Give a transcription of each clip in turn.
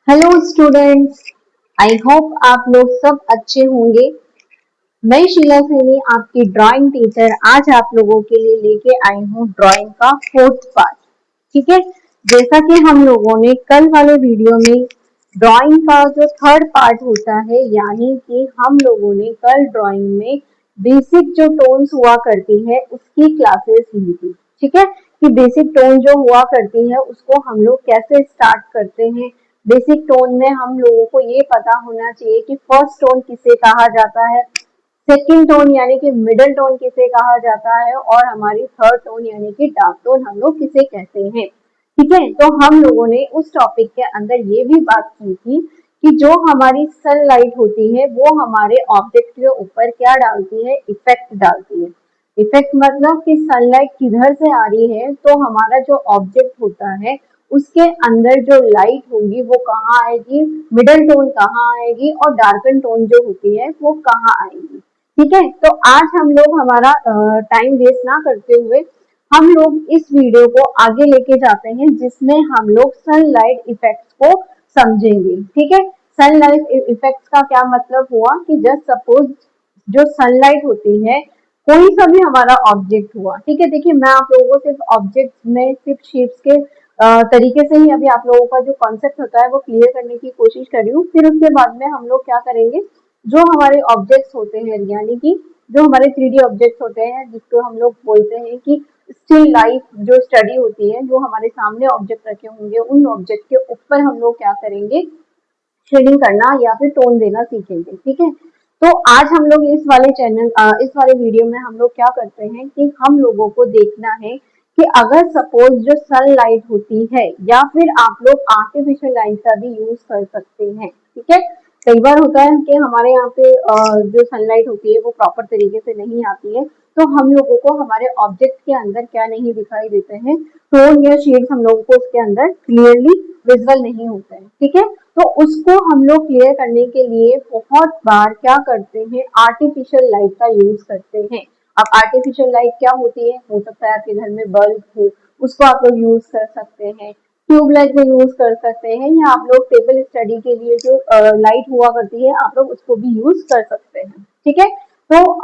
Hello students. I hope आप लोग सब अच्छे होंगे। मैं शीला सैनी आपकी ड्राइंग टीचर आज आप लोगों के लिए लेके आई हूँ ड्राइंग का फोर्थ पार्ट। ठीक है, जैसा कि हम लोगों ने कल वाले वीडियो में ड्राइंग का जो थर्ड पार्ट होता है, यानी कि हम लोगों ने कल ड्राइंग में बेसिक जो टोन्स हुआ करती है उसकी क्लासेस ली थी। ठीक है, कि बेसिक टोन जो हुआ करती है उसको हम लोग कैसे स्टार्ट करते हैं। बेसिक टोन में हम लोगों को ये पता होना चाहिए कि फर्स्ट टोन किसे कहा जाता है, सेकंड टोन यानी कि मिडिल टोन किसे कहा जाता है, और हमारी थर्ड टोन यानी कि डार्क टोन हम लोग किसे कहते हैं। ठीक है, तो हम लोगों ने उस टॉपिक के अंदर ये भी बात की थी कि जो हमारी सनलाइट होती है वो हमारे ऑब्जेक्ट के ऊपर क्या डालती है, इफेक्ट डालती है। इफेक्ट मतलब कि सनलाइट किधर से आ रही है, तो हमारा जो ऑब्जेक्ट होता है उसके अंदर जो लाइट होगी वो कहाँ आएगी, मिडिल टोन कहाँ आएगी और डार्कन टोन जो होती है वो कहाँ आएगी। ठीक है, तो आज हम लोग हमारा टाइम वेस्ट ना करते हुए हम लोग इस वीडियो को आगे लेके जाते हैं, जिसमें हम लोग सनलाइट इफेक्ट्स को समझेंगे। ठीक है, सनलाइट इफेक्ट्स का क्या मतलब हुआ कि जस्ट सपोज जो सनलाइट होती है, कोई सा भी हमारा ऑब्जेक्ट हुआ। ठीक है, देखिए मैं आप लोगों को सिर्फ ऑब्जेक्ट में सिर्फ शेप्स के तरीके से ही अभी आप लोगों का जो कॉन्सेप्ट होता है वो क्लियर करने की कोशिश कर रही हूँ। फिर उसके बाद में हम लोग क्या करेंगे, जो हमारे ऑब्जेक्ट्स होते हैं यानी कि जो हमारे 3D ऑब्जेक्ट्स होते हैं, जिसको हम लोग बोलते हैं कि स्टिल लाइफ जो स्टडी होती है, जो हमारे सामने ऑब्जेक्ट रखे होंगे उन ऑब्जेक्ट के ऊपर हम लोग क्या करेंगे, शेडिंग करना या फिर टोन देना सीखेंगे। ठीक है, तो आज हम लोग इस वाले वीडियो में हम लोग क्या करते हैं कि हम लोगों को देखना है कि अगर सपोज जो सनलाइट होती है या फिर आप लोग आर्टिफिशियल लाइट का भी यूज कर सकते हैं। ठीक है, कई बार होता है कि हमारे यहाँ पे जो सनलाइट होती है वो प्रॉपर तरीके से नहीं आती है, तो हम लोगों को हमारे ऑब्जेक्ट के अंदर क्या नहीं दिखाई देते हैं, टोन या शेड्स हम लोगों को उसके अंदर क्लियरली विजुअल नहीं होते हैं। ठीक है, तो उसको हम लोग क्लियर करने के लिए बहुत बार क्या करते हैं, आर्टिफिशियल लाइट का यूज करते हैं। अब आर्टिफिशियल लाइट क्या होती है, हो सकता है आपके घर में बल्ब हो, उसको आप लोग यूज कर सकते हैं, ट्यूबलाइट में यूज कर सकते हैं, या आप लोग टेबल स्टडी के लिए जो लाइट हुआ करती है आप लोग उसको भी यूज कर सकते हैं। ठीक है, तो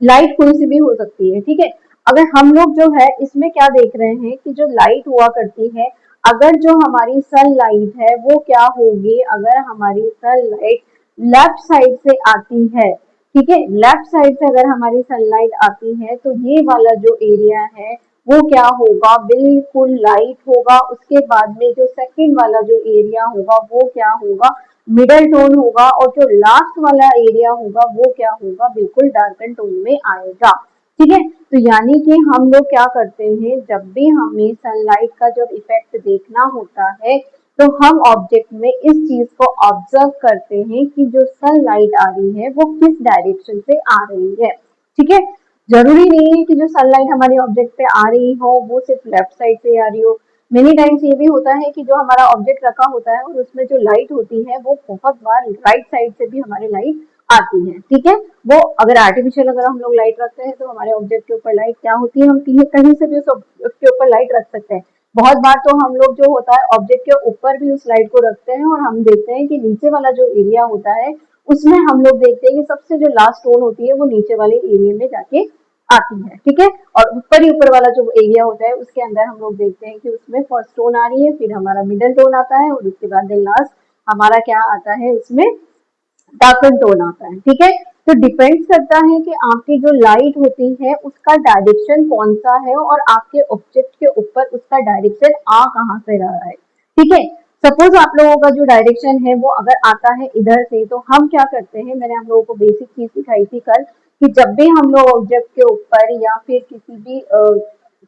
लाइट कोई सी भी हो सकती है। ठीक है, अगर हम लोग जो है इसमें क्या देख रहे हैं कि जो लाइट हुआ करती है, अगर जो हमारी सनलाइट है वो क्या होगी, अगर हमारी सनलाइट लेफ्ट साइड से आती है, ठीक है, लेफ्ट साइड से अगर हमारी सनलाइट आती है तो ये वाला जो एरिया है वो क्या होगा, बिल्कुल लाइट होगा। उसके बाद में जो सेकंड वाला जो एरिया होगा वो क्या होगा, मिडल टोन होगा, और जो लास्ट वाला एरिया होगा वो क्या होगा, बिल्कुल डार्कन टोन में आएगा। ठीक है, तो यानी कि हम लोग क्या करते हैं, जब भी हमें सनलाइट का जब इफेक्ट देखना होता है तो हम ऑब्जेक्ट में इस चीज को ऑब्जर्व करते हैं कि जो सनलाइट आ रही है वो किस डायरेक्शन से आ रही है। ठीक है, जरूरी नहीं है कि जो सनलाइट हमारे ऑब्जेक्ट पे आ रही हो वो सिर्फ लेफ्ट साइड से आ रही हो। मेनी टाइम्स ये भी होता है कि जो हमारा ऑब्जेक्ट रखा होता है और उसमें जो लाइट होती है वो बहुत बार राइट साइड से भी हमारी लाइट आती है। ठीक है, वो अगर आर्टिफिशियल अगर हम लोग लाइट रखते हैं तो हमारे ऑब्जेक्ट के ऊपर लाइट क्या होती है, हम कहीं से भी उस ऑब्जेक्ट के ऊपर लाइट रख सकते हैं। बहुत बार तो हम लोग जो होता है ऑब्जेक्ट के ऊपर भी उस लाइट को रखते हैं और हम देखते हैं कि नीचे वाला जो एरिया होता है उसमें हम लोग देखते हैं कि सबसे जो लास्ट टोन होती है वो नीचे वाले एरिया में जाके आती है। ठीक है, और ऊपर ही ऊपर वाला जो एरिया होता है उसके अंदर हम लोग देखते हैं कि उसमें फर्स्ट टोन आ रही है, फिर हमारा मिडिल टोन आता है और उसके बाद लास्ट हमारा क्या आता है, उसमें डार्कन टोन आता है। ठीक है, तो डिपेंड करता है कि आपकी जो लाइट होती है उसका डायरेक्शन कौन सा है और आपके ऑब्जेक्ट के ऊपर उसका डायरेक्शन आ कहाँ से रहा है। ठीक है, सपोज आप लोगों का जो डायरेक्शन है वो अगर आता है इधर से, तो हम क्या करते हैं, मैंने हम लोगों को बेसिक चीज सिखाई थी कल कि जब भी हम लोग ऑब्जेक्ट के ऊपर या फिर किसी भी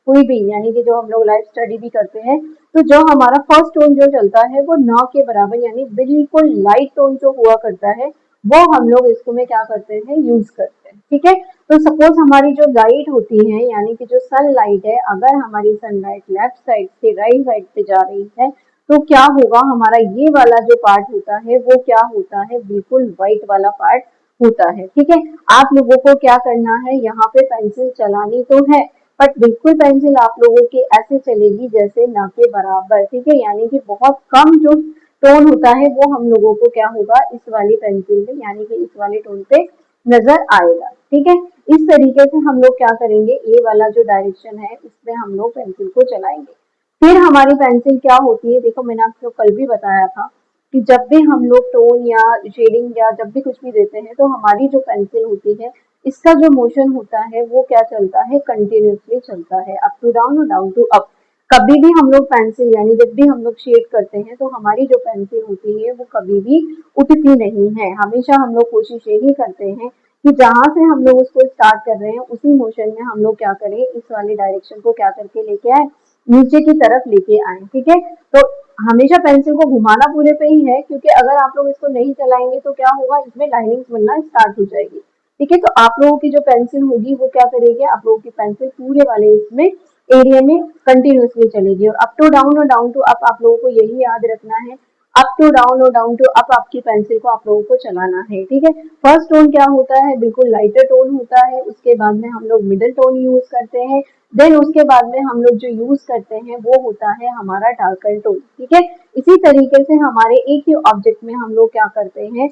कोई भी यानी कि जो हम लोग लाइव स्टडी भी करते हैं, तो जो हमारा फर्स्ट टोन जो चलता है वो ना के बराबर यानी बिल्कुल लाइट टोन जो हुआ करता है वो हम लोग इसको में क्या करते हैं, यूज करते हैं। ठीक है, तो सपोज हमारी जो लाइट होती है यानी कि जो सन लाइट है, अगर हमारी सनलाइट लेफ्ट साइड से राइट साइड पे जा रही है तो क्या होगा, हमारा ये वाला जो पार्ट होता है वो क्या होता है, बिल्कुल व्हाइट वाला पार्ट होता है। ठीक है, आप लोगों को क्या करना है, यहाँ पे पेंसिल चलानी तो है बट बिल्कुल पेंसिल आप लोगों की ऐसे चलेगी जैसे ना के बराबर। ठीक है, यानी कि बहुत कम जो टोन होता है वो हम लोगों को क्या होगा इस वाली पेंसिल में यानी कि इस वाले टोन पे नजर आएगा। ठीक है, इस तरीके से हम लोग क्या करेंगे, ये वाला जो डायरेक्शन है इसमें हम लोग पेंसिल को चलाएंगे। फिर हमारी पेंसिल क्या होती है, देखो मैंने आपको कल भी बताया था कि जब भी हम लोग टोन या शेडिंग या जब भी कुछ भी देते हैं तो हमारी जो पेंसिल होती है इसका जो मोशन होता है वो क्या चलता है, कंटिन्यूसली चलता है, अप टू डाउन और डाउन टू अप। कभी भी हम लोग पेंसिल यानी जब भी हम लोग शेड करते हैं तो हमारी जो पेंसिल होती है वो कभी भी उठती नहीं है। हमेशा हम लोग कोशिश यही करते हैं कि जहां से हम लोग उसको स्टार्ट कर रहे हैं उसी मोशन में हम लोग क्या करें, इस वाले डायरेक्शन को क्या करके लेके आए, नीचे की तरफ लेके आए। ठीक है, तो हमेशा पेंसिल को घुमाना पूरे पे ही है, क्योंकि अगर आप लोग इसको नहीं चलाएंगे तो क्या होगा, इसमें लाइनिंग्स बनना स्टार्ट हो जाएगी। ठीक है, तो आप लोगों की जो पेंसिल होगी वो क्या करेगी, आप लोगों की पेंसिल पूरे वाले इसमें एरिया में कंटिन्यूसली चलेगी। और अप टू डाउन और डाउन टू अप आप लोगों को यही याद रखना है, अप टू डाउन और डाउन टू अप आपकी पेंसिल को आप लोगों को चलाना है। ठीक है, फर्स्ट टोन क्या होता है, बिल्कुल लाइटर टोन होता है, उसके बाद में हम लोग मिडिल टोन यूज करते हैं, देन उसके बाद में हम लोग जो यूज करते हैं वो होता है हमारा डार्कर टोन। ठीक है, इसी तरीके से हमारे एक ही ऑब्जेक्ट में हम लोग क्या करते हैं,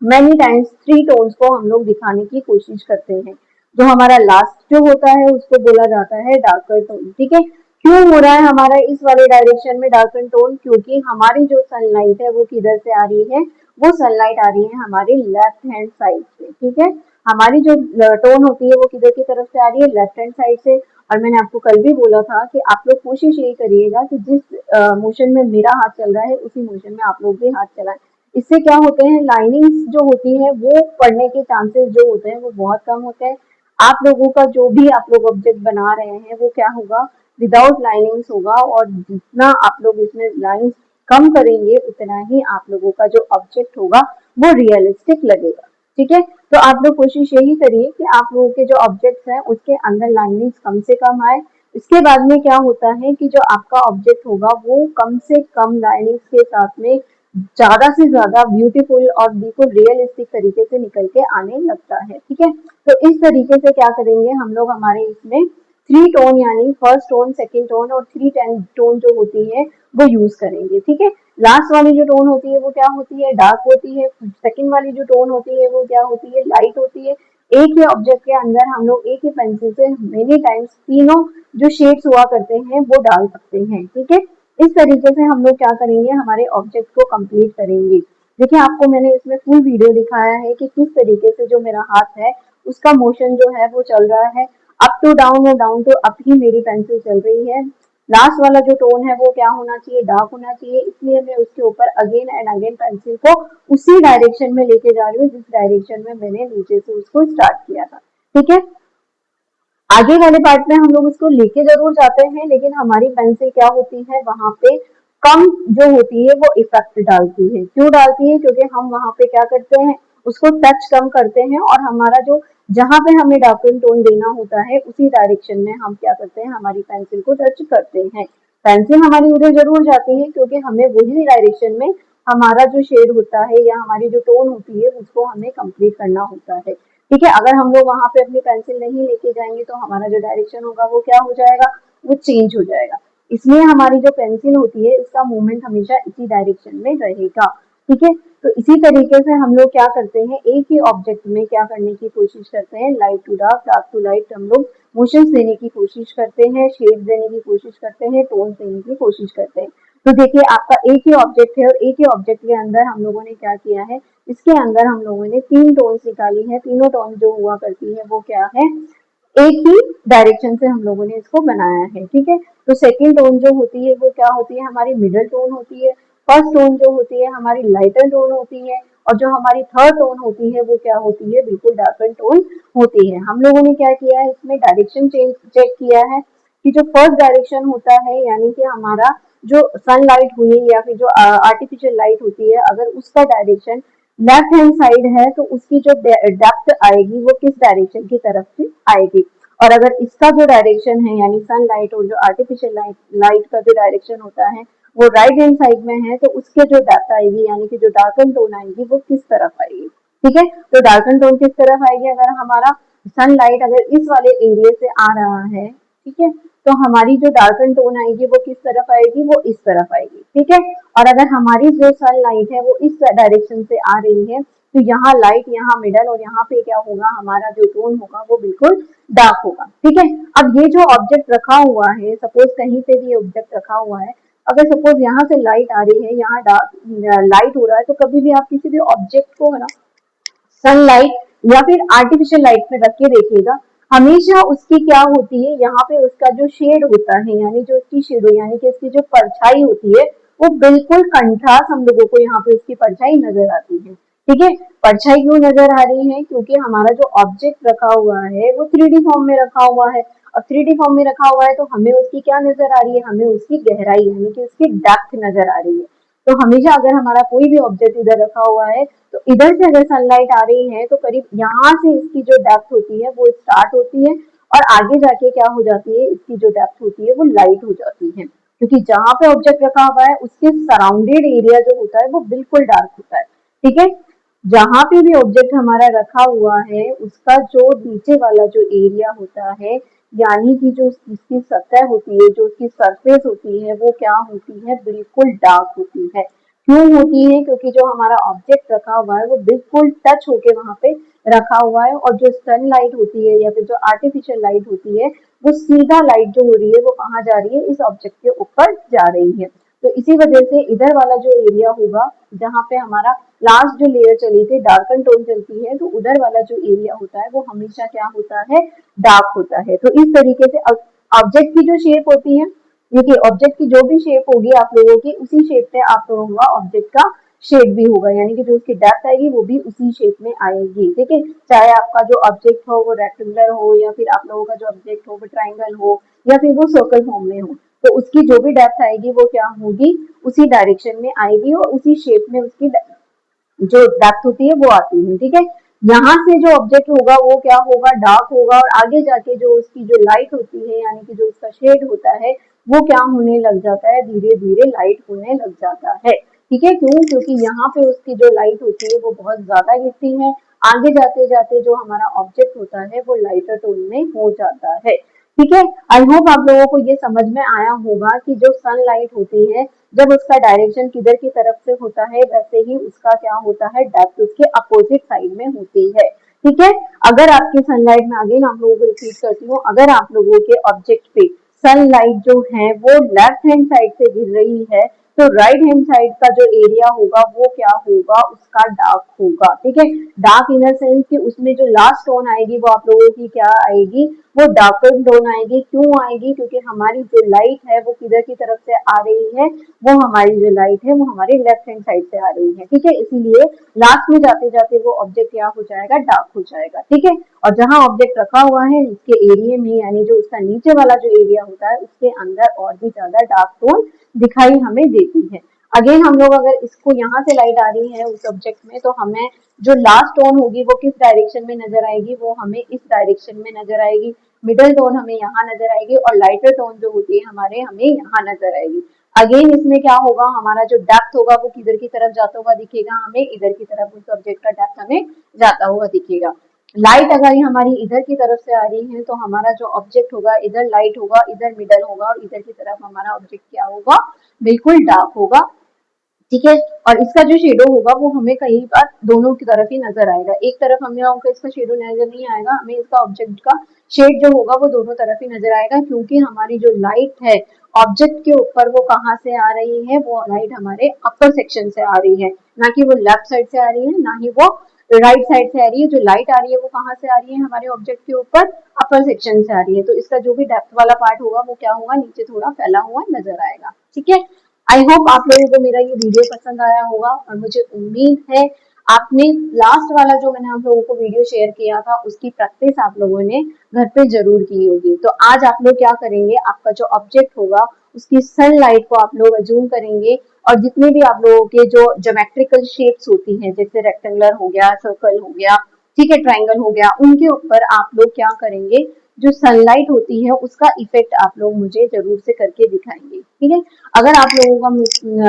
मैनी टाइम्स थ्री टोन्स को हम लोग दिखाने की कोशिश करते हैं। जो हमारा लास्ट जो होता है उसको बोला जाता है डार्कर टोन। ठीक है, क्यों हो रहा है हमारा इस वाले डायरेक्शन में डार्कर टोन, क्योंकि हमारी जो सनलाइट है वो किधर से आ रही है, वो सनलाइट आ रही है हमारी लेफ्ट हैंड साइड से। ठीक है, हमारी जो टोन होती है वो किधर की तरफ से आ रही है, लेफ्ट हैंड साइड से। और मैंने आपको कल भी बोला था कि आप लोग कोशिश यही करिएगा कि जिस मोशन में मेरा हाथ चल रहा है उसी मोशन में आप लोग भी हाथ चलाएं। इससे क्या होते हैं, लाइनिंग्स जो होती है वो पड़ने के चांसेस जो होते हैं वो बहुत कम होते हैं। आप लोगों का जो भी आप लोग ऑब्जेक्ट बना रहे हैं वो क्या होगा, विदाउट लाइनिंग्स होगा, और जितना आप लोग इसमें लाइंस कम करेंगे उतना ही आप लोगों का जो ऑब्जेक्ट होगा वो रियलिस्टिक लगेगा। ठीक है, तो आप लोग कोशिश यही करिए कि आप लोगों के जो ऑब्जेक्ट्स हैं उसके अंदर लाइनिंग्स कम से कम आए। इसके बाद में क्या होता है कि जो आपका ऑब्जेक्ट होगा वो कम से कम लाइनिंग्स के साथ में ज्यादा से ज्यादा ब्यूटीफुल और बिल्कुल रियलिस्टिक तरीके से निकल के आने लगता है। ठीक है, तो इस तरीके से क्या करेंगे हम लोग, हमारे इसमें थ्री टोन यानी फर्स्ट टोन, सेकंड टोन और थ्री टोन जो होती है वो यूज करेंगे। ठीक है, लास्ट वाली जो टोन होती है वो क्या होती है, डार्क होती है। सेकंड वाली जो टोन होती है वो क्या होती है, लाइट होती है। एक ही ऑब्जेक्ट के अंदर हम लोग एक ही पेंसिल से मेनी टाइम्स तीनों जो शेड्स हुआ करते हैं वो डाल सकते हैं। ठीक है, इस तरीके से हम लोग क्या करेंगे, हमारे ऑब्जेक्ट को कंप्लीट करेंगे। देखिए आपको मैंने इसमें फुल वीडियो दिखाया है कि किस तरीके से जो मेरा हाथ है उसका मोशन जो है वो चल रहा है, अप टू डाउन और डाउन टू अप ही मेरी पेंसिल चल रही है। लास्ट वाला जो टोन है वो क्या होना चाहिए, डार्क होना चाहिए, इसलिए मैं उसके ऊपर अगेन एंड अगेन पेंसिल को उसी डायरेक्शन में लेके जा रही हूँ जिस डायरेक्शन में मैंने नीचे से उसको स्टार्ट किया था। ठीक है, आगे वाले पार्ट में हम लोग उसको लेके जरूर जाते हैं, लेकिन हमारी पेंसिल क्या होती है वहां पे कम जो होती है वो इफेक्ट डालती है। क्यों डालती है, क्योंकि हम वहां पे क्या करते हैं, उसको टच कम करते हैं, और हमारा जो जहां पे हमें डार्कन टोन देना होता है उसी डायरेक्शन में हम क्या करते हैं, हमारी पेंसिल को टच करते हैं। पेंसिल हमारी उधर जरूर जाती है क्योंकि हमें वही डायरेक्शन में हमारा जो शेड होता है या हमारी जो टोन होती है उसको हमें कंप्लीट करना होता है। ठीक है, अगर हम लोग वहां पे अपनी पेंसिल नहीं लेके जाएंगे तो हमारा जो डायरेक्शन होगा वो क्या हो जाएगा, वो चेंज हो जाएगा। इसलिए हमारी जो पेंसिल होती है इसका मूवमेंट हमेशा इसी डायरेक्शन में रहेगा। ठीक है, तो इसी तरीके से हम लोग क्या करते हैं, एक ही ऑब्जेक्ट में क्या करने की कोशिश करते हैं, light to dark, dark to light हम लोग मोशंस देने की कोशिश करते हैं, शेड देने की कोशिश करते हैं, टोन देने की कोशिश करते हैं। तो देखिए आपका एक ही ऑब्जेक्ट है और एक ही ऑब्जेक्ट के अंदर हम लोगों ने क्या किया है, इसके अंदर हम लोगों ने तीन टोन्स निकाली है। तीनों टोन जो हुआ करती है वो क्या है, एक ही डायरेक्शन से हम लोगों ने इसको बनाया है। ठीक है, तो सेकंड टोन जो होती है वो क्या होती है, हमारी मिडिल टोन होती है। फर्स्ट टोन जो होती है हमारी लाइटर टोन होती है, और जो हमारी थर्ड टोन होती है वो क्या होती है, बिल्कुल डार्कर टोन होती है। हम लोगों ने क्या किया है, इसमें डायरेक्शन चेक किया है कि जो फर्स्ट डायरेक्शन होता है यानी कि हमारा जो सनलाइट हुई या फिर जो आर्टिफिशियल लाइट होती है, अगर उसका डायरेक्शन लेफ्ट हैंड साइड है तो उसकी जो डेप्थ आएगी वो किस डायरेक्शन की तरफ से आएगी। और अगर इसका जो डायरेक्शन है यानी सनलाइट और जो आर्टिफिशियल लाइट का जो डायरेक्शन होता है वो राइट हैंड साइड में है, तो उसके जो डेप्थ आएगी यानी कि जो डार्कन टोन आएगी वो किस तरफ आएगी। ठीक है, तो डार्कन टोन किस तरफ आएगी, अगर हमारा सनलाइट अगर इस वाले एरिया से आ रहा है, ठीक है। तो हमारी जो डार्कन टोन आएगी वो किस तरफ आएगी, वो इस तरफ आएगी, ठीक है। और अगर हमारी जो सनलाइट है वो इस डायरेक्शन से आ रही है तो यहाँ लाइट, यहाँ मिडल और यहाँ पे क्या होगा, हमारा जो टोन होगा वो बिल्कुल डार्क होगा, ठीक है। अब ये जो ऑब्जेक्ट रखा हुआ है, सपोज कहीं पे भी ऑब्जेक्ट रखा हुआ है, अगर सपोज यहाँ से लाइट आ रही है, यहाँ डार्क लाइट हो रहा है, तो कभी भी आप किसी भी ऑब्जेक्ट को है ना सनलाइट या फिर आर्टिफिशियल लाइट में रख के देखिएगा, हमेशा उसकी क्या होती है, यहाँ पे उसका जो शेड होता है, यानी जो उसकी शेडो यानी कि उसकी जो परछाई होती है वो बिल्कुल कंट्रास्ट हम लोगों को यहाँ पे उसकी परछाई नजर आती है, ठीक है। परछाई क्यों नजर आ रही है, क्योंकि हमारा जो ऑब्जेक्ट रखा हुआ है वो 3D फॉर्म में रखा हुआ है, और 3D फॉर्म में रखा हुआ है तो हमें उसकी क्या नजर आ रही है, हमें उसकी गहराई यानी कि उसकी डेप्थ नजर आ रही है। तो हमेशा अगर हमारा कोई भी ऑब्जेक्ट इधर रखा हुआ है तो इधर से अगर सनलाइट आ रही है तो करीब यहाँ से इसकी जो डेप्थ होती है वो स्टार्ट होती है, और आगे जाके क्या हो जाती है, इसकी जो डेप्थ होती है वो लाइट हो जाती है, क्योंकि जहां पे ऑब्जेक्ट रखा हुआ है उसके सराउंडेड एरिया जो होता है वो बिल्कुल डार्क होता है, ठीक है। जहां पे भी ऑब्जेक्ट हमारा रखा हुआ है उसका जो नीचे वाला जो एरिया होता है, यानी कि जो इसकी सतह होती है, जो उसकी सरफेस होती है वो क्या होती है, बिल्कुल डार्क होती है। क्यों होती है, क्योंकि जो हमारा ऑब्जेक्ट रखा हुआ है वो बिल्कुल टच होके वहां पे रखा हुआ है, और जो सनलाइट होती है या फिर जो आर्टिफिशियल लाइट होती है वो सीधा लाइट जो हो रही है वो कहाँ जा रही है, इस ऑब्जेक्ट के ऊपर जा रही है। तो इसी वजह से इधर वाला जो एरिया होगा जहाँ पे हमारा लास्ट जो लेयर चली थी डार्कन टोन चलती है, तो उधर वाला जो एरिया होता है वो हमेशा क्या होता है, डार्क होता है। तो इस तरीके से ऑब्जेक्ट की जो शेप होती है, देखिए ऑब्जेक्ट की जो भी शेप होगी आप लोगों की, उसी शेप में आप लोगों का ऑब्जेक्ट का शेप भी होगा, यानी कि जो उसकी डेप्थ आएगी वो भी उसी शेप में आएगी, ठीक है। चाहे आपका जो ऑब्जेक्ट हो वो रेक्टेंगुलर हो, या फिर आप लोगों का जो ऑब्जेक्ट हो वो ट्राइंगल हो, या फिर वो सर्कल फॉर्म में हो, तो उसकी जो भी डेप्थ आएगी वो क्या होगी, उसी डायरेक्शन में आएगी और उसी शेप में उसकी जो डेप्थ होती है वो आती है, ठीक है। यहाँ से जो ऑब्जेक्ट होगा वो क्या होगा, डार्क होगा, और आगे जाके जो उसकी जो लाइट होती है यानी कि जो उसका शेड होता है वो क्या होने लग जाता है, धीरे धीरे लाइट होने लग जाता है, ठीक है। क्यों, क्योंकि यहाँ पे उसकी जो लाइट होती है वो बहुत ज्यादा गिरती है, आगे जाते जाते जो हमारा ऑब्जेक्ट होता है वो लाइटर टोन में हो जाता है, ठीक है। आई होप आप लोगों को ये समझ में आया होगा कि जो सनलाइट होती है जब उसका डायरेक्शन किधर की तरफ से होता है वैसे ही उसका क्या होता है, डेप्थ उसके अपोजिट साइड में होती है, ठीक है। अगर आपकी सनलाइट में अगेन आप लोगों को रिपीट करती हूँ, अगर आप लोगों के ऑब्जेक्ट पे सनलाइट जो है वो लेफ्ट हैंड साइड से गिर रही है तो राइट हैंड साइड का जो एरिया होगा वो क्या होगा, उसका डार्क होगा, ठीक है। डार्क इन द सेंस कि उसमें जो लास्ट टोन आएगी वो आप लोगों की क्या आएगी, वो डार्कन टोन आएगी। क्यों आएगी, क्योंकि हमारी जो लाइट है वो किधर की तरफ से आ रही है, वो हमारी जो लाइट है वो हमारी लेफ्ट हैंड साइड से आ रही है, ठीक है। इसीलिए लास्ट में जाते जाते वो ऑब्जेक्ट क्या हो जाएगा, डार्क हो जाएगा, ठीक है। और जहां ऑब्जेक्ट रखा हुआ है इसके एरिया में, यानी जो उसका नीचे वाला जो एरिया होता है उसके अंदर और भी ज्यादा डार्क टोन दिखाई हमें देती है। अगेन हम लोग अगर इसको यहाँ से लाइट आ रही है उस ऑब्जेक्ट में तो हमें जो लास्ट टोन होगी वो किस डायरेक्शन में नजर आएगी, वो हमें इस डायरेक्शन में नजर आएगी, मिडल टोन हमें यहाँ नजर आएगी, और लाइटर टोन जो होती है हमारे हमें यहाँ नजर आएगी। अगेन इसमें क्या होगा, हमारा जो डेप्थ होगा वो किधर की तरफ जाता हुआ दिखेगा, हमें इधर की तरफ उस ऑब्जेक्ट का डेप्थ हमें जाता हुआ दिखेगा। लाइट अगर हमारी इधर की तरफ से आ रही है तो हमारा जो ऑब्जेक्ट होगा इधर लाइट होगा, इधर मिडल होगा, और इधर की तरफ हमारा ऑब्जेक्ट क्या होगा, बिल्कुल डार्क होगा, ठीक है। और इसका जो शेडो होगा वो हमें कई बार दोनों की तरफ ही नजर आएगा, एक तरफ हमें इसका शेडो नजर नहीं आएगा, हमें इसका ऑब्जेक्ट का शेड जो होगा वो दोनों तरफ ही नजर आएगा, क्योंकि हमारी जो लाइट है ऑब्जेक्ट के ऊपर वो कहाँ से आ रही है, वो लाइट हमारे अपर सेक्शन से आ रही है, ना कि वो लेफ्ट साइड से आ रही है, ना ही वो राइट साइड से आ रही है। जो लाइट आ रही है वो कहाँ से आ रही है, हमारे ऑब्जेक्ट के ऊपर अपर सेक्शन से आ रही है, तो इसका जो भी डेप्थ वाला पार्ट होगा वो क्या होगा, नीचे थोड़ा फैला हुआ नजर आएगा, ठीक है। आई होप आप लोगों को मेरा ये वीडियो पसंद आया होगा, और मुझे उम्मीद है आपने लास्ट वाला जो मैंने आप लोगों को वीडियो शेयर किया था उसकी प्रैक्टिस आप लोगों ने घर पे जरूर की होगी। तो आज आप लोग क्या करेंगे, आपका जो ऑब्जेक्ट होगा उसकी सनलाइट को आप लोग अज्यूम करेंगे, और जितने भी आप लोगों के जो ज्योमेट्रिकल शेप्स होती हैं, जैसे रेक्टेंगुलर हो गया, सर्कल हो गया, ठीक है, ट्राइंगल हो गया, उनके ऊपर आप लोग क्या करेंगे, जो सनलाइट होती है उसका इफेक्ट आप लोग मुझे जरूर से करके दिखाएंगे, ठीक है। अगर आप लोगों का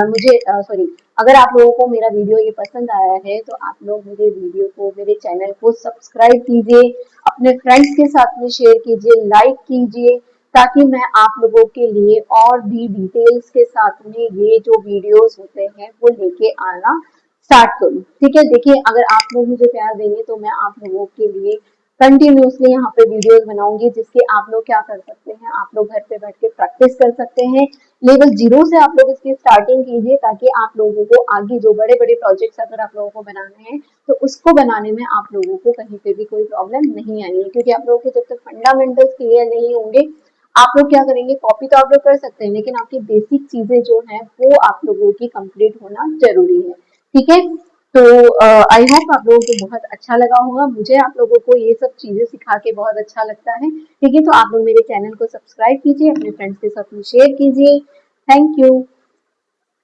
मुझे सॉरी अगर आप लोगों को मेरा वीडियो ये पसंद आया है तो आप लोग मेरे वीडियो को, मेरे चैनल को सब्सक्राइब कीजिए, अपने फ्रेंड्स के साथ में शेयर कीजिए, लाइक कीजिए, ताकि मैं आप लोगों के लिए और भी डिटेल्स के साथ में ये जो वीडियोस होते हैं वो लेके आना स्टार्ट करूँ। ठीक है, देखिए अगर आप लोग मुझे प्यार देंगे तो मैं आप लोगों के लिए कंटिन्यूसली यहाँ पे वीडियोस बनाऊंगी, जिसके आप लोग क्या कर सकते हैं, आप लोग घर पे बैठ के प्रैक्टिस कर सकते हैं। लेवल 0 से आप लोग इसकी स्टार्टिंग कीजिए, ताकि आप लोगों को आगे जो बड़े बड़े प्रोजेक्ट्स अगर आप लोगों को बनाने हैं तो उसको बनाने में आप लोगों को कहीं पे भी कोई प्रॉब्लम नहीं आनी है, क्योंकि आप लोगों के जब तक फंडामेंटल्स क्लियर नहीं होंगे आप लोग क्या करेंगे, कॉपी तो आप लोग कर सकते हैं लेकिन आपकी बेसिक चीजें जो है वो आप लोगों की कंप्लीट होना जरूरी है। ठीक है, तो आई होप आप लोगों को बहुत अच्छा लगा होगा। मुझे आप लोगों को ये सब चीजें सिखा के बहुत अच्छा लगता है। ठीक है, तो आप लोग मेरे चैनल को सब्सक्राइब कीजिए, अपने फ्रेंड्स के साथ में शेयर कीजिए। Thank you.